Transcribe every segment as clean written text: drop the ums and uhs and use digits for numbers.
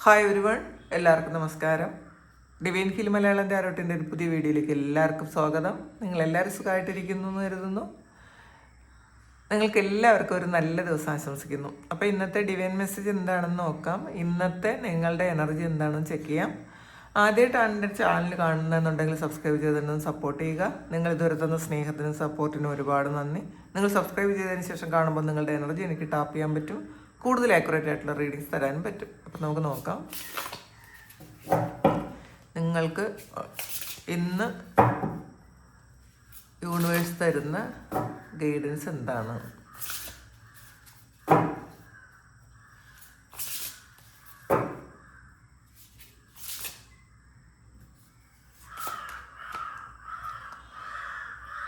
Hi everyone, എല്ലാവർക്കും നമസ്കാരം. Divine hill Malayalam ടാരോട്ടിൻ്റെ ഒരു പുതിയ വീഡിയോയിലേക്ക് എല്ലാവർക്കും സ്വാഗതം. നിങ്ങളെല്ലാവരും സുഖമായിട്ടിരിക്കുന്നു എന്ന് കരുതുന്നു. നിങ്ങൾക്ക് എല്ലാവർക്കും ഒരു നല്ല ദിവസം ആശംസിക്കുന്നു. അപ്പോൾ ഇന്നത്തെ ഡിവൈൻ മെസ്സേജ് എന്താണെന്ന് നോക്കാം. ഇന്നത്തെ നിങ്ങളുടെ എനർജി എന്താണെന്ന് ചെക്ക് ചെയ്യാം. ആദ്യമായിട്ടാണ് എൻ്റെ ചാനൽ കാണുന്നതെന്നുണ്ടെങ്കിൽ സബ്സ്ക്രൈബ് ചെയ്തതിനും സപ്പോർട്ട് ചെയ്യുക. നിങ്ങൾ ഇതുവരെ തന്ന സ്നേഹത്തിനും സപ്പോർട്ടിനും ഒരുപാട് നന്ദി. നിങ്ങൾ സബ്സ്ക്രൈബ് ചെയ്തതിന് ശേഷം കാണുമ്പോൾ നിങ്ങളുടെ എനർജി എനിക്ക് ടാപ്പ് ചെയ്യാൻ പറ്റും, കൂടുതൽ ആക്യുറേറ്റ് ആയിട്ടുള്ള റീഡിങ്സ് തരാനും പറ്റും. അപ്പം നമുക്ക് നോക്കാം നിങ്ങൾക്ക് ഇന്ന് യൂണിവേഴ്സ് തരുന്ന ഗൈഡൻസ് എന്താണ്.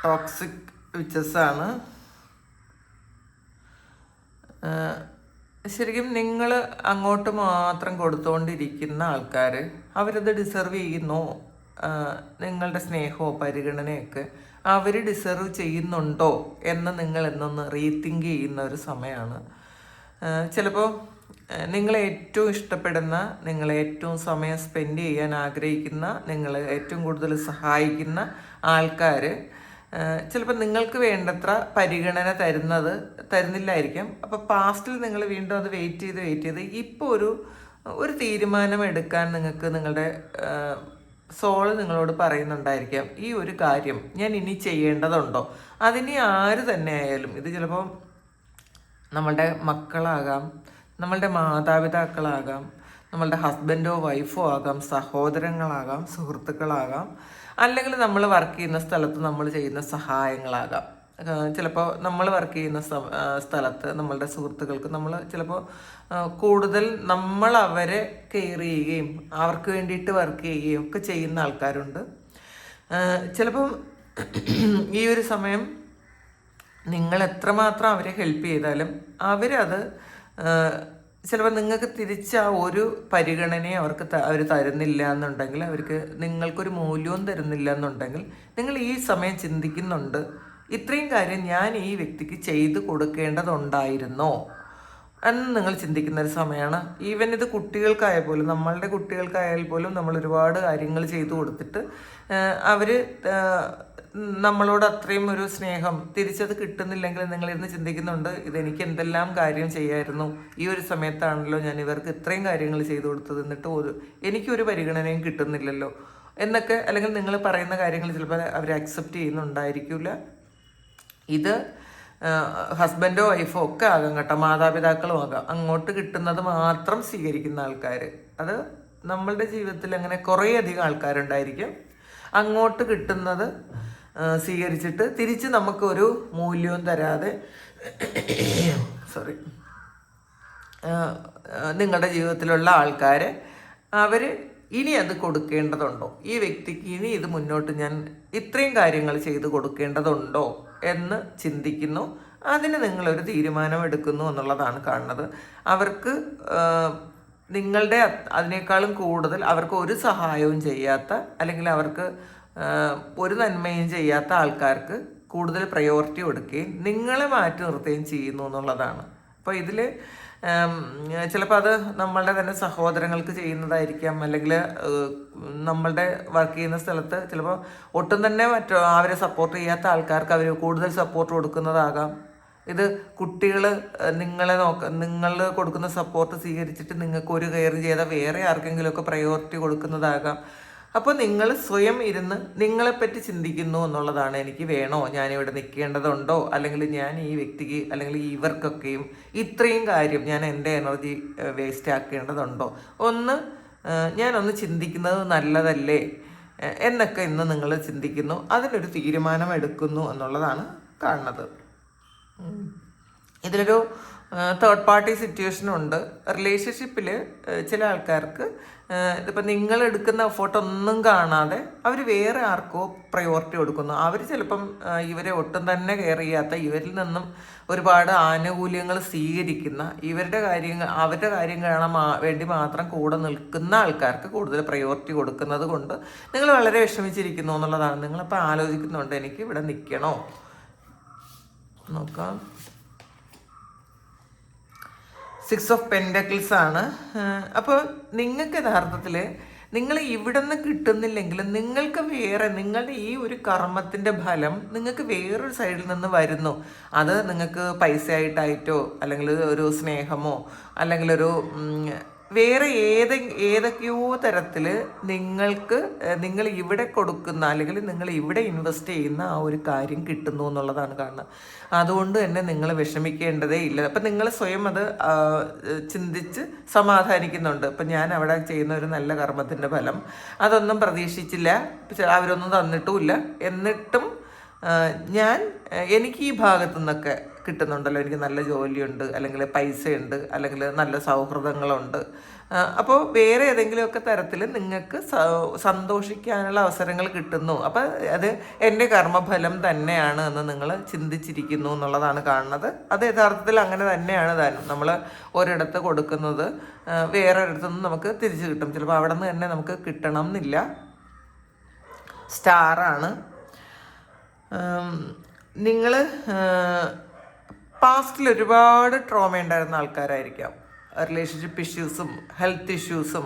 ടോക്സിക് വിച്ചസ് ആണ്. ശരിക്കും നിങ്ങൾ അങ്ങോട്ട് മാത്രം കൊടുത്തുകൊണ്ടിരിക്കുന്ന ആൾക്കാർ അവരത് ഡിസർവ് ചെയ്യുന്നോ? നിങ്ങളുടെ സ്നേഹമോ പരിഗണനയൊക്കെ അവർ ഡിസർവ് ചെയ്യുന്നുണ്ടോ എന്ന് നിങ്ങൾ എന്നൊന്ന് റീതിങ്ക് ചെയ്യുന്ന ഒരു സമയമാണ്. ചിലപ്പോൾ നിങ്ങളെ ഏറ്റവും ഇഷ്ടപ്പെടുന്ന, നിങ്ങളെ ഏറ്റവും സമയം സ്പെൻഡ് ചെയ്യാൻ ആഗ്രഹിക്കുന്ന, നിങ്ങളെ ഏറ്റവും കൂടുതൽ സഹായിക്കുന്ന ആൾക്കാർ ചിലപ്പോൾ നിങ്ങൾക്ക് വേണ്ടത്ര പരിഗണന തരുന്നില്ലായിരിക്കും. അപ്പോൾ പാസ്റ്റിൽ നിങ്ങൾ വീണ്ടും അത് വെയിറ്റ് ചെയ്ത് ഇപ്പോൾ ഒരു തീരുമാനം എടുക്കാൻ നിങ്ങൾക്ക് നിങ്ങളുടെ സോള് നിങ്ങളോട് പറയുന്നുണ്ടായിരിക്കാം, ഈ ഒരു കാര്യം ഞാൻ ഇനി ചെയ്യേണ്ടതുണ്ടോ. അതിനി ആര് തന്നെ ആയാലും, ഇത് ചിലപ്പോൾ നമ്മളുടെ മക്കളാകാം, നമ്മളുടെ മാതാപിതാക്കളാകാം, നമ്മളുടെ ഹസ്ബൻഡോ വൈഫോ ആകാം, സഹോദരങ്ങളാകാം, സുഹൃത്തുക്കളാകാം, അല്ലെങ്കിൽ നമ്മൾ വർക്ക് ചെയ്യുന്ന സ്ഥലത്ത് നമ്മൾ ചെയ്യുന്ന സഹായങ്ങളാകാം. ചിലപ്പോൾ നമ്മൾ വർക്ക് ചെയ്യുന്ന സ്ഥലത്ത് നമ്മളുടെ സുഹൃത്തുക്കൾക്ക് നമ്മൾ ചിലപ്പോൾ കൂടുതൽ നമ്മൾ അവരെ കെയർ ചെയ്യുകയും അവർക്ക് വേണ്ടിയിട്ട് വർക്ക് ചെയ്യുകയും ഒക്കെ ചെയ്യുന്ന ആൾക്കാരുണ്ട്. ചിലപ്പം ഈ ഒരു സമയം നിങ്ങൾ എത്രമാത്രം അവരെ ഹെൽപ്പ് ചെയ്താലും അവരത് ചിലപ്പോൾ നിങ്ങൾക്ക് തിരിച്ച് ആ ഒരു പരിഗണനയെ അവർ തരുന്നില്ല എന്നുണ്ടെങ്കിൽ, അവർക്ക് നിങ്ങൾക്കൊരു മൂല്യവും തരുന്നില്ല എന്നുണ്ടെങ്കിൽ, നിങ്ങൾ ഈ സമയം ചിന്തിക്കുന്നുണ്ട്, ഇത്രയും കാര്യം ഞാൻ ഈ വ്യക്തിക്ക് ചെയ്തു കൊടുക്കേണ്ടതുണ്ടായിരുന്നോ എന്ന് നിങ്ങൾ ചിന്തിക്കുന്ന ഒരു സമയമാണ്. ഈവൻ ഇത് കുട്ടികൾക്കായ പോലും, നമ്മളുടെ കുട്ടികൾക്കായാൽ പോലും നമ്മൾ ഒരുപാട് കാര്യങ്ങൾ ചെയ്തു കൊടുത്തിട്ട് അവർ നമ്മളോട് അത്രയും ഒരു സ്നേഹം തിരിച്ചത് കിട്ടുന്നില്ലെങ്കിൽ നിങ്ങളിരുന്ന് ചിന്തിക്കുന്നുണ്ട്, ഇതെനിക്ക് എന്തെല്ലാം കാര്യം ചെയ്യായിരുന്നു, ഈ ഒരു സമയത്താണല്ലോ ഞാൻ ഇവർക്ക് ഇത്രയും കാര്യങ്ങൾ ചെയ്തു കൊടുത്തത്, എന്നിട്ട് എനിക്കൊരു പരിഗണനയും കിട്ടുന്നില്ലല്ലോ എന്നൊക്കെ. അല്ലെങ്കിൽ നിങ്ങൾ പറയുന്ന കാര്യങ്ങൾ ചിലപ്പോൾ അവർ അക്സെപ്റ്റ് ചെയ്യുന്നുണ്ടായിരിക്കില്ല. ഇത് ഹസ്ബൻഡോ വൈഫോ ഒക്കെ ആകാം കേട്ടോ, മാതാപിതാക്കളും ആകാം. അങ്ങോട്ട് കിട്ടുന്നത് മാത്രം സ്വീകരിക്കുന്ന ആൾക്കാർ, അത് നമ്മളുടെ ജീവിതത്തിൽ അങ്ങനെ കുറേയധികം ആൾക്കാരുണ്ടായിരിക്കും. അങ്ങോട്ട് കിട്ടുന്നത് സ്വീകരിച്ചിട്ട് തിരിച്ച് നമുക്കൊരു മൂല്യവും തരാതെ നിങ്ങളുടെ ജീവിതത്തിലുള്ള ആൾക്കാരെ അവർ ഇനി അത് കൊടുക്കേണ്ടതുണ്ടോ, ഈ വ്യക്തിക്ക് ഇനി ഇത് മുന്നോട്ട് ഞാൻ ഇത്രയും കാര്യങ്ങൾ ചെയ്ത് കൊടുക്കേണ്ടതുണ്ടോ എന്ന് ചിന്തിക്കുന്നു. അതിന് നിങ്ങളൊരു തീരുമാനം എടുക്കുന്നു എന്നുള്ളതാണ് കാണുന്നത്. അവർക്ക് നിങ്ങളുടെ അതിനേക്കാളും കൂടുതൽ അവർക്ക് ഒരു സഹായവും ചെയ്യാത്ത, അല്ലെങ്കിൽ അവർക്ക് ഒരു നന്മയും ചെയ്യാത്ത ആൾക്കാർക്ക് കൂടുതൽ പ്രയോറിറ്റി കൊടുക്കുകയും നിങ്ങളെ മാറ്റി നിർത്തുകയും ചെയ്യുന്നു എന്നുള്ളതാണ്. അപ്പോൾ ഇതിൽ ചിലപ്പോൾ അത് നമ്മളുടെ തന്നെ സഹോദരങ്ങൾക്ക് ചെയ്യുന്നതായിരിക്കാം, അല്ലെങ്കിൽ നമ്മളുടെ വർക്ക് ചെയ്യുന്ന സ്ഥലത്ത് ചിലപ്പോൾ ഒട്ടും തന്നെ അവരെ സപ്പോർട്ട് ചെയ്യാത്ത ആൾക്കാർക്ക് അവർ കൂടുതൽ സപ്പോർട്ട് കൊടുക്കുന്നതാകാം. ഇത് കുട്ടികൾ നിങ്ങൾ കൊടുക്കുന്ന സപ്പോർട്ട് സ്വീകരിച്ചിട്ട് നിങ്ങൾക്ക് ഒരു കെയർ ചെയ്താൽ വേറെ ആർക്കെങ്കിലുമൊക്കെ പ്രയോറിറ്റി കൊടുക്കുന്നതാകാം. അപ്പോൾ നിങ്ങൾ സ്വയം ഇരുന്ന് നിങ്ങളെപ്പറ്റി ചിന്തിക്കുന്നു എന്നുള്ളതാണ്. എനിക്ക് വേണോ, ഞാനിവിടെ നിൽക്കേണ്ടതുണ്ടോ, അല്ലെങ്കിൽ ഞാൻ ഈ വ്യക്തിക്ക് അല്ലെങ്കിൽ ഇവർക്കൊക്കെയും ഇത്രയും കാര്യം ഞാൻ എൻ്റെ എനർജി വേസ്റ്റ് ആക്കേണ്ടതുണ്ടോ, ഞാനൊന്ന് ചിന്തിക്കുന്നത് നല്ലതല്ലേ എന്നൊക്കെ ഇന്ന് നിങ്ങൾ ചിന്തിക്കുന്നു, അതിനൊരു തീരുമാനം എടുക്കുന്നു എന്നുള്ളതാണ് കാണുന്നത്. ഇതിലൊരു തേർഡ് പാർട്ടി സിറ്റുവേഷനുണ്ട്. റിലേഷൻഷിപ്പിൽ ചില ആൾക്കാർക്ക് ഇതിപ്പോൾ നിങ്ങൾ എടുക്കുന്ന എഫോർട്ട് ഒന്നും കാണാതെ അവർ വേറെ ആർക്കോ പ്രയോറിറ്റി കൊടുക്കുന്നു. അവർ ചിലപ്പം ഇവരെ ഒട്ടും തന്നെ കെയർ ചെയ്യാത്ത, ഇവരിൽ നിന്നും ഒരുപാട് ആനുകൂല്യങ്ങൾ സ്വീകരിക്കുന്ന, അവരുടെ കാര്യം കാണാൻ വേണ്ടി മാത്രം കൂടെ നിൽക്കുന്ന ആൾക്കാർക്ക് കൂടുതൽ പ്രയോറിറ്റി കൊടുക്കുന്നത് കൊണ്ട് നിങ്ങൾ വളരെ വിഷമിച്ചിരിക്കുന്നു എന്നുള്ളതാണ്. നിങ്ങളിപ്പോൾ ആലോചിക്കുന്നുണ്ട്, എനിക്ക് ഇവിടെ നിൽക്കണോ. നോക്കാം. 6 ഓഫ് പെൻറ്റക്കിൾസ് ആണ്. അപ്പോൾ നിങ്ങൾക്ക് യഥാർത്ഥത്തിൽ നിങ്ങൾ ഇവിടെ നിന്ന് കിട്ടുന്നില്ലെങ്കിൽ നിങ്ങൾക്ക് വേറെ നിങ്ങളുടെ ഈ ഒരു കർമ്മത്തിൻ്റെ ഫലം നിങ്ങൾക്ക് വേറൊരു സൈഡിൽ നിന്ന് വരുന്നു. അത് നിങ്ങൾക്ക് പൈസ ആയിട്ടായിട്ടോ അല്ലെങ്കിൽ ഒരു സ്നേഹമോ അല്ലെങ്കിൽ ഒരു വേറെ ഏതൊക്കെയോ തരത്തിൽ നിങ്ങൾ ഇവിടെ കൊടുക്കുന്ന അല്ലെങ്കിൽ നിങ്ങൾ ഇവിടെ ഇൻവെസ്റ്റ് ചെയ്യുന്ന ആ ഒരു കാര്യം കിട്ടുന്നു എന്നുള്ളതാണ് കാണുന്നത്. അതുകൊണ്ട് തന്നെ നിങ്ങൾ വിഷമിക്കേണ്ടതേ ഇല്ല. അപ്പം നിങ്ങൾ സ്വയം അത് ചിന്തിച്ച് സമാധാനിക്കുന്നുണ്ട്. ഇപ്പം ഞാൻ അവിടെ ചെയ്യുന്ന ഒരു നല്ല കർമ്മത്തിൻ്റെ ഫലം അതൊന്നും പ്രതീക്ഷിച്ചില്ല, അവരൊന്നും തന്നിട്ടുമില്ല, എന്നിട്ടും എനിക്ക് ഈ ഭാഗത്തു നിന്നൊക്കെ കിട്ടുന്നുണ്ടല്ലോ, എനിക്ക് നല്ല ജോലിയുണ്ട്, അല്ലെങ്കിൽ പൈസയുണ്ട്, അല്ലെങ്കിൽ നല്ല സൗഹൃദങ്ങളുണ്ട്. അപ്പോൾ വേറെ ഏതെങ്കിലുമൊക്കെ തരത്തിൽ നിങ്ങൾക്ക് സന്തോഷിക്കാനുള്ള അവസരങ്ങൾ കിട്ടുന്നു. അപ്പം അത് എൻ്റെ കർമ്മഫലം തന്നെയാണ് എന്ന് നിങ്ങൾ ചിന്തിച്ചിരിക്കുന്നു എന്നുള്ളതാണ് കാണുന്നത്. അത് യഥാർത്ഥത്തിൽ അങ്ങനെ തന്നെയാണ് താനും. നമ്മൾ ഒരിടത്ത് കൊടുക്കുന്നത് വേറൊരിടത്തു നിന്ന് നമുക്ക് തിരിച്ചു കിട്ടും. ചിലപ്പോൾ അവിടെ നിന്ന് തന്നെ നമുക്ക് കിട്ടണം എന്നില്ല. സ്റ്റാറാണ്. നിങ്ങൾ പാസ്റ്റിൽ ഒരുപാട് ട്രോമ ഉണ്ടായിരുന്ന ആൾക്കാരായിരിക്കാം. റിലേഷൻഷിപ്പ് ഇഷ്യൂസും ഹെൽത്ത് ഇഷ്യൂസും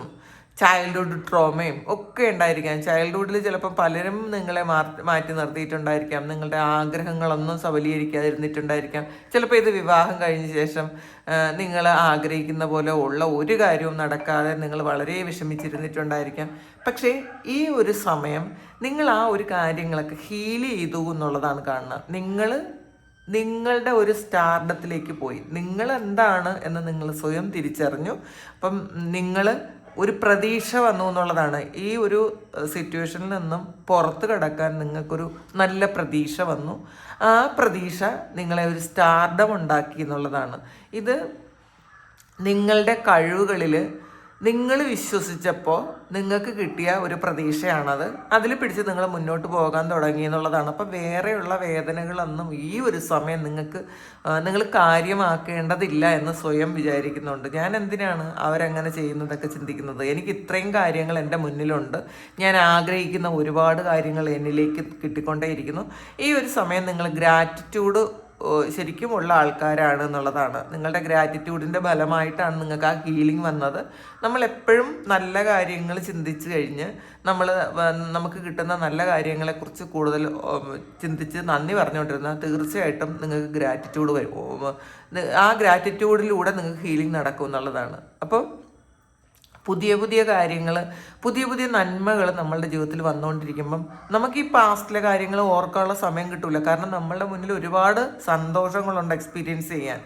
ചൈൽഡ്ഹുഡ് ട്രോമയും ഒക്കെ ഉണ്ടായിരിക്കാം. ചൈൽഡ്ഹുഡിൽ ചിലപ്പം പലരും നിങ്ങളെ മാറ്റി നിർത്തിയിട്ടുണ്ടായിരിക്കാം. നിങ്ങളുടെ ആഗ്രഹങ്ങളൊന്നും സബലീകരിക്കാതിരുന്നിട്ടുണ്ടായിരിക്കാം. ചിലപ്പോൾ ഇത് വിവാഹം കഴിഞ്ഞ ശേഷം നിങ്ങൾ ആഗ്രഹിക്കുന്ന പോലെ ഉള്ള ഒരു കാര്യവും നടക്കാതെ നിങ്ങൾ വളരെ വിഷമിച്ചിരുന്നിട്ടുണ്ടായിരിക്കാം. പക്ഷേ ഈ ഒരു സമയം നിങ്ങൾ ആ ഒരു കാര്യങ്ങളൊക്കെ ഹീൽ ചെയ്തു എന്നുള്ളതാണ് കാണുന്നത്. നിങ്ങളുടെ ഒരു സ്റ്റാർഡത്തിലേക്ക് പോയി. നിങ്ങൾ എന്താണ് എന്ന് നിങ്ങൾ സ്വയം തിരിച്ചറിഞ്ഞു. അപ്പം നിങ്ങൾ ഒരു പ്രതീക്ഷ വന്നു എന്നുള്ളതാണ്. ഈ ഒരു സിറ്റുവേഷനിൽ നിന്നും പുറത്ത് കിടക്കാൻ നിങ്ങൾക്കൊരു നല്ല പ്രതീക്ഷ വന്നു. ആ പ്രതീക്ഷ നിങ്ങളെ ഒരു സ്റ്റാർഡം ഉണ്ടാക്കി എന്നുള്ളതാണ്. ഇത് നിങ്ങളുടെ കഴിവുകളിൽ നിങ്ങൾ വിശ്വസിച്ചപ്പോൾ നിങ്ങൾക്ക് കിട്ടിയ ഒരു പ്രതീക്ഷയാണത്. അതിൽ പിടിച്ച് നിങ്ങൾ മുന്നോട്ട് പോകാൻ തുടങ്ങി എന്നുള്ളതാണ്. അപ്പം വേറെയുള്ള വേദനകളൊന്നും ഈ ഒരു സമയം നിങ്ങൾ കാര്യമാക്കേണ്ടതില്ല എന്ന് സ്വയം വിചാരിക്കുന്നുണ്ട്. ഞാൻ എന്തിനാണ് അവരങ്ങനെ ചെയ്യുന്നതൊക്കെ ചിന്തിക്കുന്നത്? എനിക്ക് ഇത്രയും കാര്യങ്ങൾ എൻ്റെ മുന്നിലുണ്ട്. ഞാൻ ആഗ്രഹിക്കുന്ന ഒരുപാട് കാര്യങ്ങൾ എന്നിലേക്ക് കിട്ടിക്കൊണ്ടേയിരിക്കുന്നു. ഈ ഒരു സമയം നിങ്ങൾ ഗ്രാറ്റിറ്റ്യൂഡ് ശരിക്കും ഉള്ള ആൾക്കാരാണ് എന്നുള്ളതാണ്. നിങ്ങളുടെ ഗ്രാറ്റിറ്റ്യൂഡിൻ്റെ ഫലമായിട്ടാണ് നിങ്ങൾക്ക് ആ ഹീലിംഗ് വന്നത്. നമ്മളെപ്പോഴും നല്ല കാര്യങ്ങൾ ചിന്തിച്ച് കഴിഞ്ഞ് നമുക്ക് കിട്ടുന്ന നല്ല കാര്യങ്ങളെക്കുറിച്ച് കൂടുതൽ ചിന്തിച്ച് നന്ദി പറഞ്ഞുകൊണ്ടിരുന്നാൽ തീർച്ചയായിട്ടും നിങ്ങൾക്ക് ഗ്രാറ്റിറ്റ്യൂഡ് വരും. ആ ഗ്രാറ്റിറ്റ്യൂഡിലൂടെ നിങ്ങൾക്ക് ഹീലിംഗ് നടക്കും എന്നുള്ളതാണ്. അപ്പോൾ പുതിയ പുതിയ കാര്യങ്ങൾ, പുതിയ പുതിയ നന്മകൾ നമ്മളുടെ ജീവിതത്തിൽ വന്നുകൊണ്ടിരിക്കുമ്പം നമുക്ക് ഈ പാസ്റ്റിലെ കാര്യങ്ങൾ ഓർക്കാനുള്ള സമയം കിട്ടില്ല. കാരണം നമ്മളുടെ മുന്നിൽ ഒരുപാട് സന്തോഷങ്ങളുണ്ട് എക്സ്പീരിയൻസ് ചെയ്യാൻ.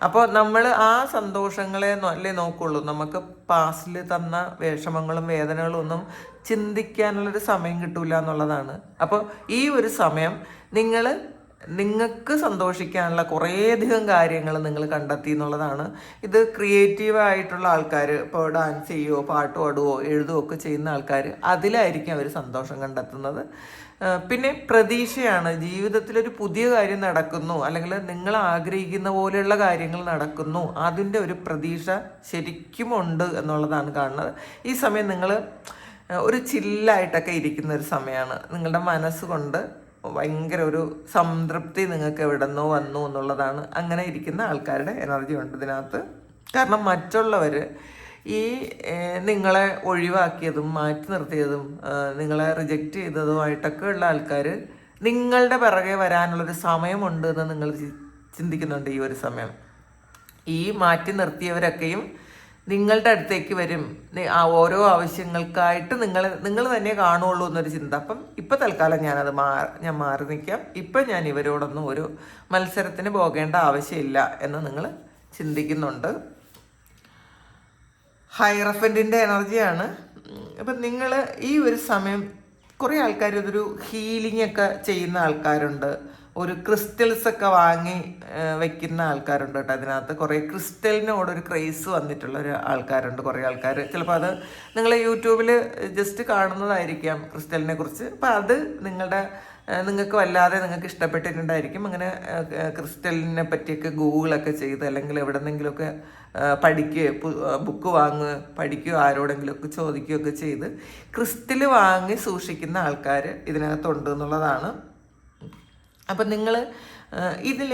അപ്പോൾ നമ്മൾ ആ സന്തോഷങ്ങളെ അല്ലേ നോക്കുള്ളൂ. നമുക്ക് പാസ്റ്റിൽ തന്ന വിഷമങ്ങളും വേദനകളും ഒന്നും ചിന്തിക്കാനുള്ളൊരു സമയം കിട്ടില്ല എന്നുള്ളതാണ്. അപ്പോൾ ഈ ഒരു സമയം നിങ്ങൾക്ക് സന്തോഷിക്കാനുള്ള കുറേയധികം കാര്യങ്ങൾ നിങ്ങൾ കണ്ടെത്തി എന്നുള്ളതാണ്. ഇത് ക്രിയേറ്റീവായിട്ടുള്ള ആൾക്കാർ, ഇപ്പോൾ ഡാൻസ് ചെയ്യുകയോ പാട്ട് പാടുകയോ എഴുതുകയോ ഒക്കെ ചെയ്യുന്ന ആൾക്കാർ, അതിലായിരിക്കും അവർ സന്തോഷം കണ്ടെത്തുന്നത്. പിന്നെ പ്രതീക്ഷയാണ്. ജീവിതത്തിലൊരു പുതിയ കാര്യം നടക്കുന്നു, അല്ലെങ്കിൽ നിങ്ങൾ ആഗ്രഹിക്കുന്ന പോലെയുള്ള കാര്യങ്ങൾ നടക്കുന്നു, അതിൻ്റെ ഒരു പ്രതീക്ഷ ശരിക്കും ഉണ്ട് എന്നുള്ളതാണ് കാണുന്നത്. ഈ സമയം നിങ്ങൾ ഒരു ചില്ലായിട്ടൊക്കെ ഇരിക്കുന്ന ഒരു സമയമാണ്. നിങ്ങളുടെ മനസ്സുകൊണ്ട് ഭയങ്കര ഒരു സംതൃപ്തി നിങ്ങൾക്ക് എവിടെ നിന്നോ വന്നു എന്നുള്ളതാണ്. അങ്ങനെ ഇരിക്കുന്ന ആൾക്കാരുടെ എനർജി ഉണ്ട് ഇതിനകത്ത്. കാരണം മറ്റുള്ളവർ ഈ നിങ്ങളെ ഒഴിവാക്കിയതും മാറ്റി നിർത്തിയതും നിങ്ങളെ റിജക്റ്റ് ചെയ്തതുമായിട്ടൊക്കെ ഉള്ള ആൾക്കാർ നിങ്ങളുടെ പിറകെ വരാനുള്ളൊരു സമയമുണ്ട് എന്ന് നിങ്ങൾ ചിന്തിക്കുന്നുണ്ട്. ഈ ഒരു സമയം ഈ മാറ്റി നിർത്തിയവരൊക്കെയും നിങ്ങളുടെ അടുത്തേക്ക് വരും. ആ ഓരോ ആവശ്യങ്ങൾക്കായിട്ട് നിങ്ങൾ തന്നെ കാണുള്ളൂ എന്നൊരു ചിന്ത. അപ്പം ഇപ്പം തൽക്കാലം ഞാൻ മാറി നിൽക്കാം. ഇപ്പം ഞാൻ ഇവരോടൊന്നും ഒരു മത്സരത്തിന് പോകേണ്ട ആവശ്യമില്ല എന്ന് നിങ്ങൾ ചിന്തിക്കുന്നുണ്ട്. ഹൈറഫൻറ്റിൻ്റെ എനർജിയാണ്. അപ്പം നിങ്ങൾ ഈ ഒരു സമയം കുറേ ആൾക്കാർ ഇതൊരു ഹീലിംഗ് ഒക്കെ ചെയ്യുന്ന ആൾക്കാരുണ്ട്. ഒരു ക്രിസ്റ്റൽസൊക്കെ വാങ്ങി വെക്കുന്ന ആൾക്കാരുണ്ട് കേട്ടോ. അതിനകത്ത് കുറേ ക്രിസ്റ്റലിനോടൊരു ക്രേസ് വന്നിട്ടുള്ള ഒരു ആൾക്കാരുണ്ട്, കുറേ ആൾക്കാർ. ചിലപ്പോൾ അത് നിങ്ങൾ യൂട്യൂബിൽ ജസ്റ്റ് കാണുന്നതായിരിക്കാം ക്രിസ്റ്റലിനെ കുറിച്ച്. അപ്പോൾ അത് നിങ്ങൾക്ക് വല്ലാതെ നിങ്ങൾക്ക് ഇഷ്ടപ്പെട്ടിട്ടുണ്ടായിരിക്കും. അങ്ങനെ ക്രിസ്റ്റലിനെ പറ്റിയൊക്കെ ഗൂഗിളൊക്കെ ചെയ്ത് അല്ലെങ്കിൽ എവിടെന്നെങ്കിലുമൊക്കെ ബുക്ക് വാങ്ങുക, പഠിക്കുകയോ ആരോടെങ്കിലുമൊക്കെ ചോദിക്കുകയൊക്കെ ചെയ്ത് ക്രിസ്റ്റൽ വാങ്ങി സൂക്ഷിക്കുന്ന ആൾക്കാർ ഇതിനകത്തുണ്ട് എന്നുള്ളതാണ്. അപ്പം നിങ്ങൾ ഇതിൽ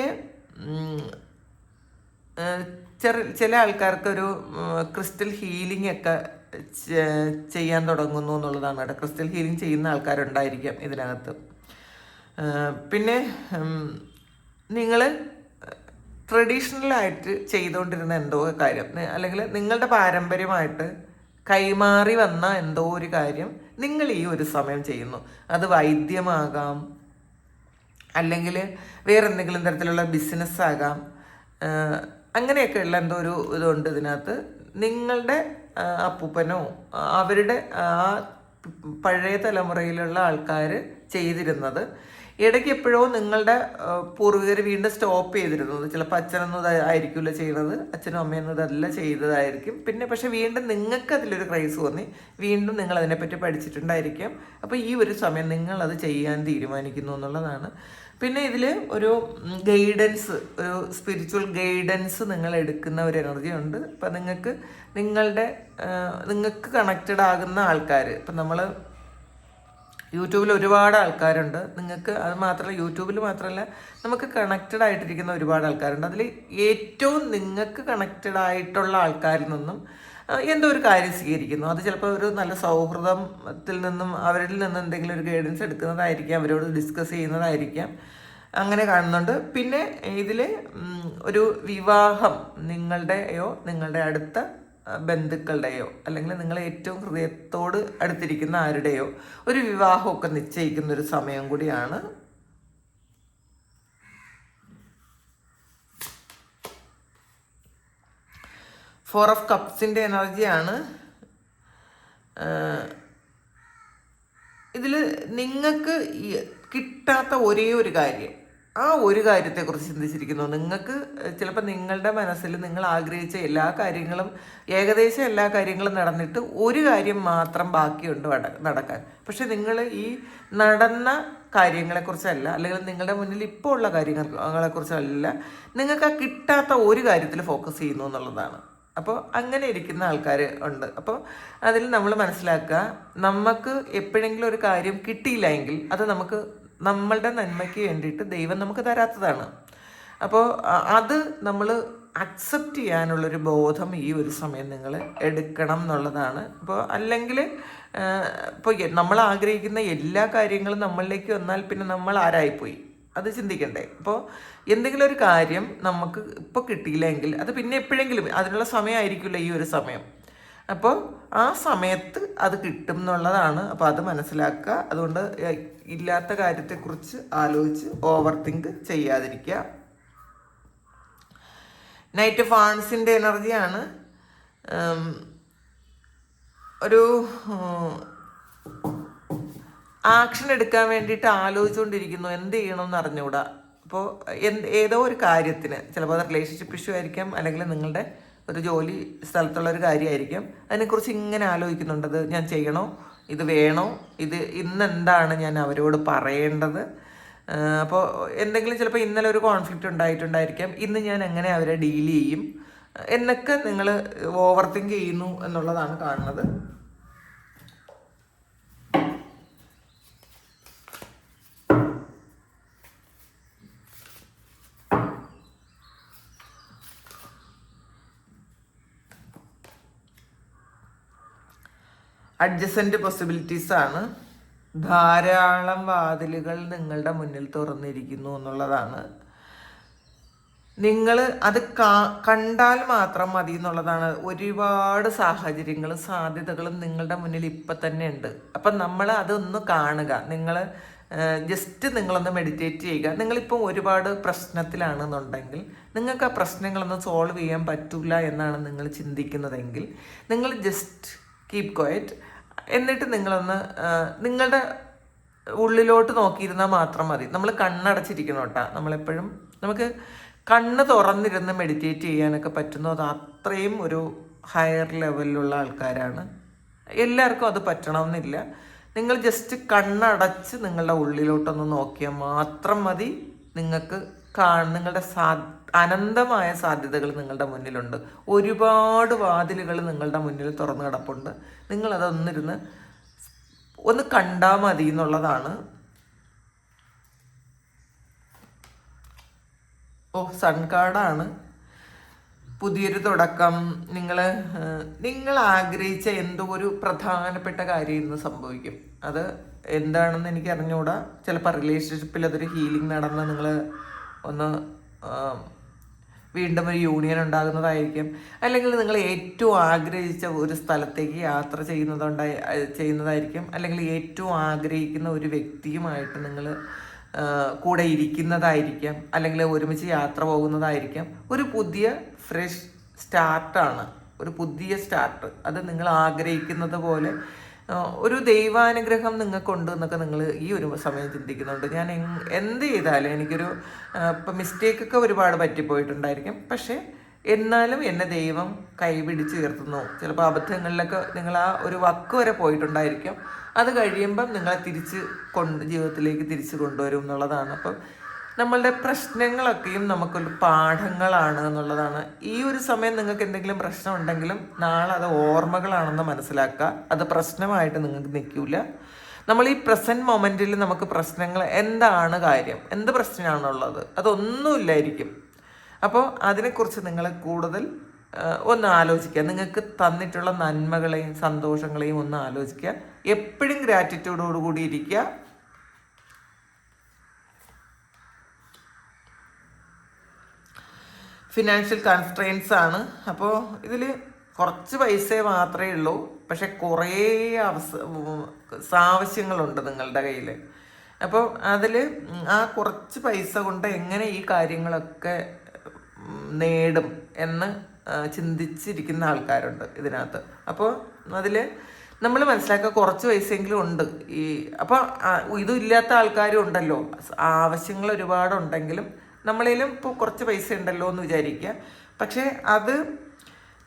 ചില ആൾക്കാർക്കൊരു ക്രിസ്റ്റൽ ഹീലിംഗ് ഒക്കെ ചെയ്യാൻ തുടങ്ങുന്നു എന്നുള്ളതാണ് കേട്ടോ. ക്രിസ്റ്റൽ ഹീലിംഗ് ചെയ്യുന്ന ആൾക്കാരുണ്ടായിരിക്കാം ഇതിനകത്ത്. പിന്നെ നിങ്ങൾ ട്രഡീഷണലായിട്ട് ചെയ്തുകൊണ്ടിരുന്ന എന്തോ കാര്യം, അല്ലെങ്കിൽ നിങ്ങളുടെ പാരമ്പര്യമായിട്ട് കൈമാറി വന്ന എന്തോ ഒരു കാര്യം നിങ്ങൾ ഈ ഒരു സമയം ചെയ്യുന്നു. അത് വൈദ്യമാകാം, അല്ലെങ്കിൽ വേറെ എന്തെങ്കിലും തരത്തിലുള്ള ബിസിനസ്സാകാം. അങ്ങനെയൊക്കെയുള്ള എന്തോ ഒരു ഇതുണ്ട് ഇതിനകത്ത്. നിങ്ങളുടെ അപ്പൂപ്പനോ അവരുടെ ആ പഴയ തലമുറയിലുള്ള ആൾക്കാർ ചെയ്തിരുന്നത് ഇടയ്ക്ക് എപ്പോഴോ നിങ്ങളുടെ പൂർവികർ വീണ്ടും സ്റ്റോപ്പ് ചെയ്തിരുന്നത്. ചിലപ്പോൾ അച്ഛനൊന്നും ആയിരിക്കില്ല ചെയ്യുന്നത്, അച്ഛനും അമ്മയൊന്നും ഇതല്ല ചെയ്തതായിരിക്കും. പിന്നെ പക്ഷെ വീണ്ടും നിങ്ങൾക്ക് അതിലൊരു ക്രൈസ് തോന്നി, വീണ്ടും നിങ്ങൾ അതിനെപ്പറ്റി പഠിച്ചിട്ടുണ്ടായിരിക്കാം. അപ്പോൾ ഈ ഒരു സമയം നിങ്ങളത് ചെയ്യാൻ തീരുമാനിക്കുന്നു എന്നുള്ളതാണ്. പിന്നെ ഇതിൽ ഒരു ഗൈഡൻസ്, ഒരു സ്പിരിച്വൽ ഗൈഡൻസ് നിങ്ങൾ എടുക്കുന്ന ഒരു എനർജി ഉണ്ട്. അപ്പം നിങ്ങൾക്ക് കണക്റ്റഡ് ആകുന്ന ആൾക്കാർ, ഇപ്പം നമ്മൾ യൂട്യൂബിൽ ഒരുപാട് ആൾക്കാരുണ്ട്. നിങ്ങൾക്ക് അത് മാത്രമല്ല, യൂട്യൂബിൽ മാത്രമല്ല, നമുക്ക് കണക്റ്റഡ് ആയിട്ടിരിക്കുന്ന ഒരുപാട് ആൾക്കാരുണ്ട്. അതിൽ ഏറ്റവും നിങ്ങൾക്ക് കണക്റ്റഡ് ആയിട്ടുള്ള ആൾക്കാരിൽ നിന്നും എന്തോ ഒരു കാര്യം സ്വീകരിക്കുന്നു. അത് ചിലപ്പോൾ ഒരു നല്ല സൗഹൃദത്തിൽ നിന്നും അവരിൽ നിന്നും എന്തെങ്കിലും ഒരു ഗൈഡൻസ് എടുക്കുന്നതായിരിക്കാം, അവരോട് ഡിസ്കസ് ചെയ്യുന്നതായിരിക്കാം. അങ്ങനെ കാണുന്നുണ്ട്. പിന്നെ ഇതിൽ ഒരു വിവാഹം നിങ്ങളുടെയോ നിങ്ങളുടെ അടുത്ത ബന്ധുക്കളുടെയോ അല്ലെങ്കിൽ നിങ്ങൾ ഏറ്റവും ഹൃദയത്തോട് അടുത്തിരിക്കുന്ന ആരുടെയോ ഒരു വിവാഹമൊക്കെ നിശ്ചയിക്കുന്ന ഒരു സമയം കൂടിയാണ്. ഫോർ ഓഫ് കപ്സിൻ്റെ എനർജിയാണ് ഇതിൽ. നിങ്ങൾക്ക് കിട്ടാത്ത ഒരേ ഒരു കാര്യം, ആ ഒരു കാര്യത്തെക്കുറിച്ച് ചിന്തിച്ചിരിക്കുന്നു. നിങ്ങൾക്ക് ചിലപ്പോൾ നിങ്ങളുടെ മനസ്സിൽ നിങ്ങൾ ആഗ്രഹിച്ച എല്ലാ കാര്യങ്ങളും, ഏകദേശം എല്ലാ കാര്യങ്ങളും നടന്നിട്ട് ഒരു കാര്യം മാത്രം ബാക്കിയുണ്ട് നടക്കാൻ. പക്ഷെ നിങ്ങൾ ഈ നടന്ന കാര്യങ്ങളെക്കുറിച്ചല്ല, അല്ലെങ്കിൽ നിങ്ങളുടെ മുന്നിൽ ഇപ്പോൾ ഉള്ള കാര്യങ്ങളെക്കുറിച്ചല്ല, നിങ്ങൾക്ക് ആ കിട്ടാത്ത ഒരു കാര്യത്തിൽ ഫോക്കസ് ചെയ്യുന്നു എന്നുള്ളതാണ്. അപ്പോൾ അങ്ങനെ ഇരിക്കുന്ന ആൾക്കാർ ഉണ്ട്. അപ്പോൾ അതിൽ നമ്മൾ മനസ്സിലാക്കുക, നമുക്ക് എപ്പോഴെങ്കിലും ഒരു കാര്യം കിട്ടിയില്ല എങ്കിൽ അത് നമുക്ക് നമ്മളുടെ നന്മയ്ക്ക് വേണ്ടിയിട്ട് ദൈവം നമുക്ക് തരാത്തതാണ്. അപ്പോൾ അത് നമ്മൾ അക്സെപ്റ്റ് ചെയ്യാനുള്ളൊരു ബോധം ഈ ഒരു സമയം നിങ്ങൾ എടുക്കണം എന്നുള്ളതാണ്. അപ്പോൾ അല്ലെങ്കിൽ ഇപ്പോൾ നമ്മൾ ആഗ്രഹിക്കുന്ന എല്ലാ കാര്യങ്ങളും നമ്മളിലേക്ക് വന്നാൽ പിന്നെ നമ്മൾ ആരായിപ്പോയി, അത് ചിന്തിക്കണ്ടേ. അപ്പോൾ എന്തെങ്കിലും ഒരു കാര്യം നമുക്ക് ഇപ്പോൾ കിട്ടിയില്ലെങ്കിൽ അത് പിന്നെ എപ്പോഴെങ്കിലും, അതിനുള്ള സമയമായിരിക്കില്ല ഈ ഒരു സമയം. അപ്പോൾ ആ സമയത്ത് അത് കിട്ടും എന്നുള്ളതാണ്. അപ്പോൾ അത് മനസ്സിലാക്കുക. അതുകൊണ്ട് ഇല്ലാത്ത കാര്യത്തെക്കുറിച്ച് ആലോചിച്ച് ഓവർ തിങ്ക് ചെയ്യാതിരിക്കുക. നൈറ്റ് ഓഫ് വാൺസിൻ്റെ എനർജിയാണ്. ഒരു ആക്ഷൻ എടുക്കാൻ വേണ്ടിയിട്ട് ആലോചിച്ചുകൊണ്ടിരിക്കുന്നു, എന്ത് ചെയ്യണമെന്ന് അറിഞ്ഞുകൂടാ. അപ്പോൾ ഏതോ ഒരു കാര്യത്തിന്, ചിലപ്പോൾ അത് റിലേഷൻഷിപ്പ് ഇഷ്യൂ ആയിരിക്കാം, അല്ലെങ്കിൽ നിങ്ങളുടെ ഒരു ജോലി സ്ഥലത്തുള്ളൊരു കാര്യമായിരിക്കാം. അതിനെക്കുറിച്ച് ഇങ്ങനെ ആലോചിക്കുന്നുണ്ട്, അത് ഞാൻ ചെയ്യണോ, ഇത് വേണോ, ഇന്നെന്താണ് ഞാൻ അവരോട് പറയേണ്ടത്. അപ്പോൾ എന്തെങ്കിലും ചിലപ്പോൾ ഇന്നലെ ഒരു കോൺഫ്ലിക്റ്റ് ഉണ്ടായിട്ടുണ്ടായിരിക്കാം, ഇന്ന് ഞാൻ എങ്ങനെ അവരെ ഡീൽ ചെയ്യും എന്നൊക്കെ നിങ്ങൾ ഓവർ തിങ്ക് ചെയ്യുന്നു എന്നുള്ളതാണ് കാണുന്നത്. അഡ്ജസൻറ്റ് പോസിബിലിറ്റീസാണ്. ധാരാളം വാതിലുകൾ നിങ്ങളുടെ മുന്നിൽ തുറന്നിരിക്കുന്നു എന്നുള്ളതാണ്. നിങ്ങൾ അത് കണ്ടാൽ മാത്രം മതി എന്നുള്ളതാണ്. ഒരുപാട് സാഹചര്യങ്ങളും സാധ്യതകളും നിങ്ങളുടെ മുന്നിൽ ഇപ്പം തന്നെ ഉണ്ട്. അപ്പം നമ്മൾ അതൊന്ന് കാണുക. നിങ്ങൾ ജസ്റ്റ് നിങ്ങളൊന്ന് മെഡിറ്റേറ്റ് ചെയ്യുക. നിങ്ങളിപ്പോൾ ഒരുപാട് പ്രശ്നത്തിലാണെന്നുണ്ടെങ്കിൽ, നിങ്ങൾക്ക് ആ പ്രശ്നങ്ങളൊന്നും സോൾവ് ചെയ്യാൻ പറ്റില്ല എന്നാണ് നിങ്ങൾ ചിന്തിക്കുന്നതെങ്കിൽ, നിങ്ങൾ ജസ്റ്റ് കീപ് ക്വയറ്റ്. എന്നിട്ട് നിങ്ങളൊന്ന് നിങ്ങളുടെ ഉള്ളിലോട്ട് നോക്കിയിരുന്നാൽ മാത്രം മതി. നമ്മൾ കണ്ണടച്ചിരിക്കണം കേട്ടോ. നമ്മളെപ്പോഴും നമുക്ക് കണ്ണ് തുറന്നിരുന്ന് മെഡിറ്റേറ്റ് ചെയ്യാനൊക്കെ പറ്റുന്നു. അത് അത്രയും ഒരു ഹയർ ലെവലിലുള്ള ആൾക്കാരാണ്. എല്ലാവർക്കും അത് പറ്റണമെന്നില്ല. നിങ്ങൾ ജസ്റ്റ് കണ്ണടച്ച് നിങ്ങളുടെ ഉള്ളിലോട്ടൊന്ന് നോക്കിയാൽ മാത്രം മതി. നിങ്ങൾക്ക് നിങ്ങളുടെ അനന്തമായ സാധ്യതകൾ നിങ്ങളുടെ മുന്നിലുണ്ട്. ഒരുപാട് വാതിലുകൾ നിങ്ങളുടെ മുന്നിൽ തുറന്നു കിടപ്പുണ്ട്. നിങ്ങളതൊന്നിരുന്ന് ഒന്ന് കണ്ടാൽ മതി എന്നുള്ളതാണ്. സൺ കാർഡാണ്. പുതിയൊരു തുടക്കം, നിങ്ങൾ ആഗ്രഹിച്ച എന്തോ ഒരു പ്രധാനപ്പെട്ട കാര്യം ഇന്ന് സംഭവിക്കും. അത് എന്താണെന്ന് എനിക്ക് അറിഞ്ഞുകൂടാ. ചിലപ്പോൾ റിലേഷൻഷിപ്പിൽ അതൊരു ഹീലിംഗ് നടന്ന് നിങ്ങൾ ഒന്ന് വീണ്ടും ഒരു യൂണിയൻ ഉണ്ടാകുന്നതായിരിക്കും. അല്ലെങ്കിൽ നിങ്ങൾ ഏറ്റവും ആഗ്രഹിച്ച ഒരു സ്ഥലത്തേക്ക് യാത്ര ചെയ്യുന്നതായിരിക്കും. അല്ലെങ്കിൽ ഏറ്റവും ആഗ്രഹിക്കുന്ന ഒരു വ്യക്തിയുമായിട്ട് നിങ്ങൾ കൂടെ ഇരിക്കുന്നതായിരിക്കാം. അല്ലെങ്കിൽ ഒരുമിച്ച് യാത്ര പോകുന്നതായിരിക്കാം. ഒരു പുതിയ ഫ്രഷ് സ്റ്റാർട്ടാണ്, ഒരു പുതിയ സ്റ്റാർട്ട്. അത് നിങ്ങൾ ആഗ്രഹിക്കുന്നത് പോലെ ഒരു ദൈവാനുഗ്രഹം നിങ്ങൾക്കുണ്ട് എന്നൊക്കെ നിങ്ങൾ ഈ ഒരു സമയം ചിന്തിക്കുന്നുണ്ട്. ഞാൻ എന്ത് ചെയ്താലും എനിക്കൊരു ഇപ്പം മിസ്റ്റേക്കൊക്കെ ഒരുപാട് പറ്റിപ്പോയിട്ടുണ്ടായിരിക്കും. പക്ഷേ എന്നാലും എന്നെ ദൈവം കൈപിടിച്ച് ഉയർത്തുന്നു. ചിലപ്പോൾ അബദ്ധങ്ങളിലൊക്കെ നിങ്ങൾ ആ ഒരു വക്ക് വരെ പോയിട്ടുണ്ടായിരിക്കും. അത് കഴിയുമ്പം നിങ്ങളെ ജീവിതത്തിലേക്ക് തിരിച്ചു കൊണ്ടുവരും എന്നുള്ളതാണ്. അപ്പം നമ്മളുടെ പ്രശ്നങ്ങളൊക്കെയും നമുക്കൊരു പാഠങ്ങളാണ് എന്നുള്ളതാണ്. ഈ ഒരു സമയം നിങ്ങൾക്ക് എന്തെങ്കിലും പ്രശ്നം ഉണ്ടെങ്കിലും നാളെ അത് ഓർമ്മകളാണെന്ന് മനസ്സിലാക്കുക. അത് പ്രശ്നമായിട്ട് നിങ്ങൾക്ക് നിൽക്കില്ല. നമ്മൾ ഈ പ്രസൻറ്റ് മൊമെൻറ്റിൽ നമുക്ക് പ്രശ്നങ്ങൾ എന്താണ് കാര്യം, എന്ത് പ്രശ്നമാണുള്ളത്, അതൊന്നുമില്ലായിരിക്കും. അപ്പോൾ അതിനെക്കുറിച്ച് നിങ്ങൾ കൂടുതൽ ഒന്ന് ആലോചിക്കുക. നിങ്ങൾക്ക് തന്നിട്ടുള്ള നന്മകളെയും സന്തോഷങ്ങളെയും ഒന്ന് ആലോചിക്കുക. എപ്പോഴും ഗ്രാറ്റിറ്റ്യൂഡോടുകൂടി ഇരിക്കുക. ഫിനാൻഷ്യൽ കൺസ്ട്രെയിൻസ് ആണ്. അപ്പോൾ ഇതിൽ കുറച്ച് പൈസ മാത്രമേ ഉള്ളൂ. പക്ഷെ കുറേ ആവശ്യങ്ങളുണ്ട് നിങ്ങളുടെ കയ്യിൽ. അപ്പോൾ അതിൽ ആ കുറച്ച് പൈസ കൊണ്ട് എങ്ങനെ ഈ കാര്യങ്ങളൊക്കെ നേടും എന്ന് ചിന്തിച്ചിരിക്കുന്ന ആൾക്കാരുണ്ട് ഇതിനകത്ത്. അപ്പോൾ അതിൽ നമ്മൾ മനസ്സിലാക്കുക കുറച്ച് പൈസയെങ്കിലും ഉണ്ട്. അപ്പോൾ ഇതും ഇല്ലാത്ത ആൾക്കാരും ഉണ്ടല്ലോ. ആവശ്യങ്ങൾ ഒരുപാടുണ്ടെങ്കിലും നമ്മളിലും ഇപ്പോൾ കുറച്ച് പൈസ ഉണ്ടല്ലോ എന്ന് വിചാരിക്കുക. പക്ഷേ അത്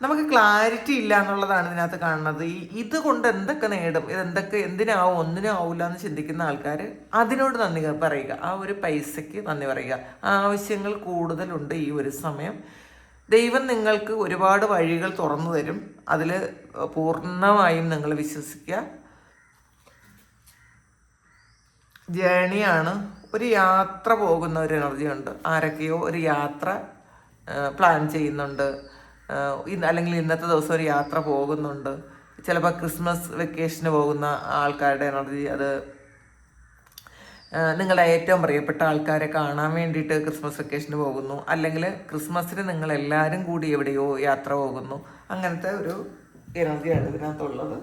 നമുക്ക് ക്ലാരിറ്റി ഇല്ല എന്നുള്ളതാണ് ഇതിനകത്ത് കാണുന്നത്. ഇതുകൊണ്ട് എന്തൊക്കെ നേടും, എന്തിനാവും, ഒന്നിനും ആവില്ല എന്ന് ചിന്തിക്കുന്ന ആൾക്കാർ അതിനോട് നന്ദി പറയുക. ആ ഒരു പൈസയ്ക്ക് നന്ദി പറയുക. ആവശ്യങ്ങൾ കൂടുതലുണ്ട് ഈ ഒരു സമയം. ദൈവം നിങ്ങൾക്ക് ഒരുപാട് വഴികൾ തുറന്നു തരും. അതിൽ പൂർണ്ണമായും നിങ്ങൾ വിശ്വസിക്കുക. ജേണിയാണ്. ഒരു യാത്ര പോകുന്ന ഒരു എനർജി ഉണ്ട്. ആരൊക്കെയോ ഒരു യാത്ര പ്ലാൻ ചെയ്യുന്നുണ്ട്. അല്ലെങ്കിൽ ഇന്നത്തെ ദിവസം ഒരു യാത്ര പോകുന്നുണ്ട്. ചിലപ്പോൾ ക്രിസ്മസ് വെക്കേഷന് പോകുന്ന ആൾക്കാരുടെ എനർജി. അത് നിങ്ങളുടെ ഏറ്റവും പ്രിയപ്പെട്ട ആൾക്കാരെ കാണാൻ വേണ്ടിയിട്ട് ക്രിസ്മസ് വെക്കേഷന് പോകുന്നു. അല്ലെങ്കിൽ ക്രിസ്മസിന് നിങ്ങളെല്ലാവരും കൂടി എവിടെയോ യാത്ര പോകുന്നു. അങ്ങനത്തെ ഒരു എനർജിയാണ് ഇതിനകത്തുള്ളത്.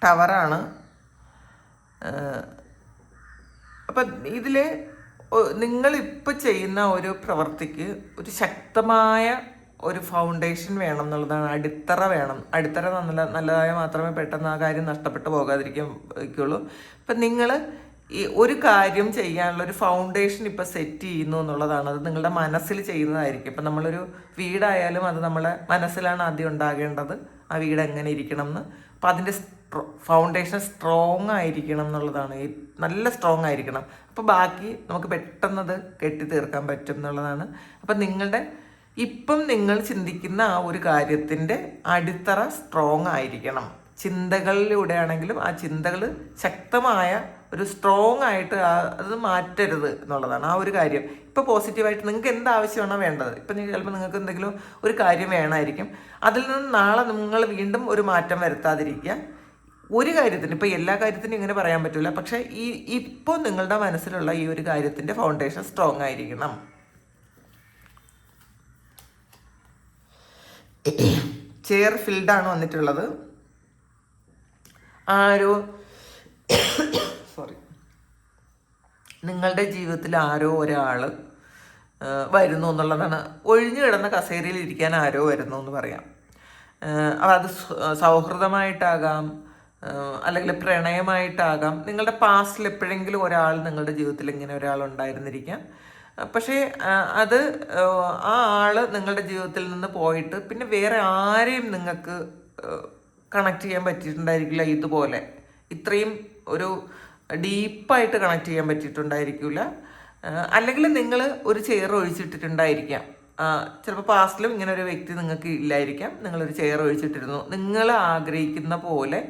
ടവറാണ്. അപ്പം ഇതിൽ നിങ്ങളിപ്പോൾ ചെയ്യുന്ന ഒരു പ്രവൃത്തിക്ക് ഒരു ശക്തമായ ഒരു ഫൗണ്ടേഷൻ വേണം എന്നുള്ളതാണ്. അടിത്തറ വേണം. അടിത്തറ നല്ലതായ മാത്രമേ പെട്ടെന്ന് ആ കാര്യം നഷ്ടപ്പെട്ടു പോകാതിരിക്കുള്ളൂ. അപ്പം നിങ്ങൾ ഈ ഒരു കാര്യം ചെയ്യാനുള്ള ഒരു ഫൗണ്ടേഷൻ ഇപ്പം സെറ്റ് ചെയ്യുന്നു എന്നുള്ളതാണ്. അത് നിങ്ങളുടെ മനസ്സിൽ ചെയ്യുന്നതായിരിക്കും. ഇപ്പം നമ്മളൊരു വീടായാലും അത് നമ്മളെ മനസ്സിലാണ് ആദ്യം ഉണ്ടാകേണ്ടത്. ആ വീട് എങ്ങനെ ഇരിക്കണം എന്ന്. അപ്പം അതിൻ്റെ ഫൗണ്ടേഷൻ സ്ട്രോങ് ആയിരിക്കണം എന്നുള്ളതാണ്. നല്ല സ്ട്രോങ് ആയിരിക്കണം. അപ്പോൾ ബാക്കി നമുക്ക് പെട്ടെന്നത് കെട്ടി തീർക്കാൻ പറ്റും എന്നുള്ളതാണ്. അപ്പം ഇപ്പം നിങ്ങൾ ചിന്തിക്കുന്ന ആ ഒരു കാര്യത്തിൻ്റെ അടിത്തറ സ്ട്രോങ് ആയിരിക്കണം. ചിന്തകളിലൂടെ ആണെങ്കിലും ആ ചിന്തകൾ ശക്തമായ ഒരു സ്ട്രോങ് ആയിട്ട് അത് മാറ്റരുത് എന്നുള്ളതാണ് ആ ഒരു കാര്യം. ഇപ്പോൾ പോസിറ്റീവായിട്ട് നിങ്ങൾക്ക് എന്താവശ്യമാണോ വേണ്ടത്. ഇപ്പം ചിലപ്പോൾ നിങ്ങൾക്ക് എന്തെങ്കിലും ഒരു കാര്യം വേണമായിരിക്കും. അതിൽ നിന്ന് നാളെ നിങ്ങൾ വീണ്ടും ഒരു മാറ്റം വരുത്താതിരിക്കുക. ഒരു കാര്യത്തിന്, ഇപ്പോൾ എല്ലാ കാര്യത്തിനും ഇങ്ങനെ പറയാൻ പറ്റില്ല. പക്ഷേ ഇപ്പോൾ നിങ്ങളുടെ മനസ്സിലുള്ള ഈ ഒരു കാര്യത്തിൻ്റെ ഫൗണ്ടേഷൻ സ്ട്രോങ് ആയിരിക്കണം. ചെയർ ഫിൽഡാണ് വന്നിട്ടുള്ളത്. നിങ്ങളുടെ ജീവിതത്തിൽ ആരോ ഒരാൾ വരുന്നു എന്നുള്ളതാണ്. ഒഴിഞ്ഞു കിടന്ന കസേരയിൽ ഇരിക്കാൻ ആരോ വരുന്നു എന്ന് പറയാം. അത് സൗഹൃദമായിട്ടാകാം, അല്ലെങ്കിൽ പ്രണയമായിട്ടാകാം. നിങ്ങളുടെ പാസ്റ്റിൽ എപ്പോഴെങ്കിലും ഒരാൾ നിങ്ങളുടെ ജീവിതത്തിൽ ഇങ്ങനെ ഒരാൾ ഉണ്ടായിരുന്നിരിക്കാം. പക്ഷേ അത് ആ ആള് നിങ്ങളുടെ ജീവിതത്തിൽ നിന്ന് പോയിട്ട് പിന്നെ വേറെ ആരെയും നിങ്ങൾക്ക് കണക്ട് ചെയ്യാൻ പറ്റിയിട്ടുണ്ടായിരിക്കില്ല ഇതുപോലെ. ഇത്രയും ഒരു ഡീപ്പായിട്ട് കണക്ട് ചെയ്യാൻ പറ്റിയിട്ടുണ്ടായിരിക്കില്ല. അല്ലെങ്കിൽ നിങ്ങൾ ഒരു ചെയർ ഒഴിച്ചിട്ടിട്ടുണ്ടായിരിക്കാം. ചിലപ്പോൾ പാസ്റ്റിലും ഇങ്ങനെ ഒരു വ്യക്തി നിങ്ങൾക്ക് ഇല്ലായിരിക്കാം. നിങ്ങളൊരു ചെയർ ഒഴിച്ചിട്ടിരുന്നു. നിങ്ങൾ ആഗ്രഹിക്കുന്ന പോലെ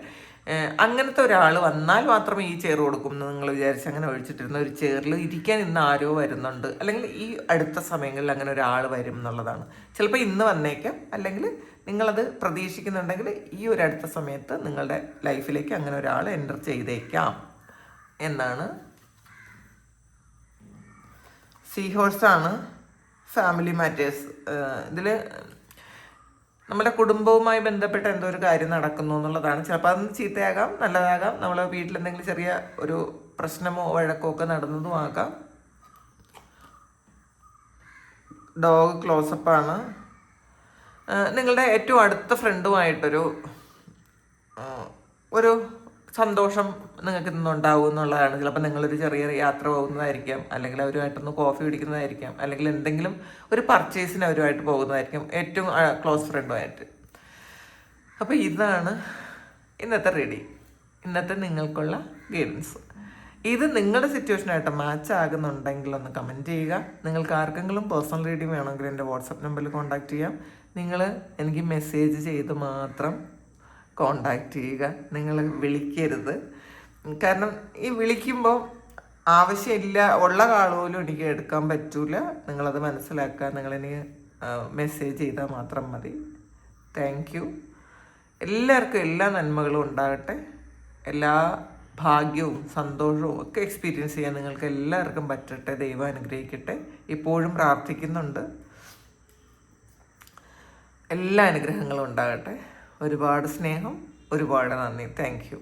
അങ്ങനത്തെ ഒരാൾ വന്നാൽ മാത്രമേ ഈ ചെയർ കൊടുക്കും എന്ന് നിങ്ങൾ വിചാരിച്ച് അങ്ങനെ ഒഴിച്ചിട്ടിരുന്ന ഒരു ചെയറിൽ ഇരിക്കാൻ ഇന്ന് ആരോ വരുന്നുണ്ട്, അല്ലെങ്കിൽ ഈ അടുത്ത സമയങ്ങളിൽ അങ്ങനെ ഒരാൾ വരും എന്നുള്ളതാണ്. ചിലപ്പോൾ ഇന്ന് വന്നേക്കാം, അല്ലെങ്കിൽ നിങ്ങളത് പ്രതീക്ഷിക്കുന്നുണ്ടെങ്കിൽ ഈ ഒരു അടുത്ത സമയത്ത് നിങ്ങളുടെ ലൈഫിലേക്ക് അങ്ങനെ ഒരാൾ എൻ്റർ ചെയ്തേക്കാം എന്നാണ്. സീ ഹോഴ്സാണ് ഫാമിലി മാറ്റേഴ്സ്. ഇതിൽ നമ്മുടെ കുടുംബവുമായി ബന്ധപ്പെട്ട എന്തോ ഒരു കാര്യം നടക്കുന്നു എന്നുള്ളതാണ്. ചിലപ്പോൾ അതൊന്ന് ചീത്തയാകാം, നല്ലതാകാം. നമ്മളെ വീട്ടിൽ എന്തെങ്കിലും ചെറിയ ഒരു പ്രശ്നമോ വഴക്കോ ഒക്കെ നടന്നതും ആകാം. ഡോഗ് ക്ലോസപ്പാണ്. നിങ്ങളുടെ ഏറ്റവും അടുത്ത ഫ്രണ്ടുമായിട്ടൊരു ഒരു സന്തോഷം നിങ്ങൾക്ക് ഇന്നുണ്ടാവും എന്നുള്ളതാണ്. ചിലപ്പോൾ നിങ്ങളൊരു ചെറിയ യാത്ര പോകുന്നതായിരിക്കാം, അല്ലെങ്കിൽ അവരുമായിട്ടൊന്ന് കോഫി കുടിക്കുന്നതായിരിക്കാം, അല്ലെങ്കിൽ എന്തെങ്കിലും ഒരു പർച്ചേസിന് അവരുമായിട്ട് പോകുന്നതായിരിക്കും, ഏറ്റവും ക്ലോസ് ഫ്രണ്ടുമായിട്ട്. അപ്പോൾ ഇതാണ് ഇന്നത്തെ റീഡിങ്, ഇന്നത്തെ നിങ്ങൾക്കുള്ള ഗൈഡൻസ്. ഇത് നിങ്ങളുടെ സിറ്റുവേഷനായിട്ട് മാച്ച് ആകുന്നുണ്ടെങ്കിൽ ഒന്ന് കമൻറ്റ് ചെയ്യുക. നിങ്ങൾക്ക് ആർക്കെങ്കിലും പേഴ്സണൽ റീഡിങ് വേണമെങ്കിൽ എൻ്റെ വാട്സപ്പ് നമ്പറിൽ കോൺടാക്റ്റ് ചെയ്യാം. നിങ്ങൾ എനിക്ക് മെസ്സേജ് ചെയ്ത് മാത്രം കോണ്ടാക്ട് ചെയ്യുക. നിങ്ങൾ വിളിക്കരുത്. കാരണം ഈ വിളിക്കുമ്പോൾ ആവശ്യമില്ല ഉള്ള കാൾ പോലും എനിക്ക് എടുക്കാൻ പറ്റൂല. നിങ്ങളത് മനസ്സിലാക്കുക. നിങ്ങളെനിക്ക് മെസ്സേജ് ചെയ്താൽ മാത്രം മതി. Thank you. എല്ലാവർക്കും എല്ലാ നന്മകളും ഉണ്ടാകട്ടെ. എല്ലാ ഭാഗ്യവും സന്തോഷവും ഒക്കെ എക്സ്പീരിയൻസ് ചെയ്യാൻ നിങ്ങൾക്ക് എല്ലാവർക്കും പറ്റട്ടെ. ദൈവം അനുഗ്രഹിക്കട്ടെ. ഇപ്പോഴും പ്രാർത്ഥിക്കുന്നുണ്ട്. എല്ലാ അനുഗ്രഹങ്ങളും ഉണ്ടാകട്ടെ. ഒരുപാട് സ്നേഹം, ഒരുപാട് നന്ദി. Thank you.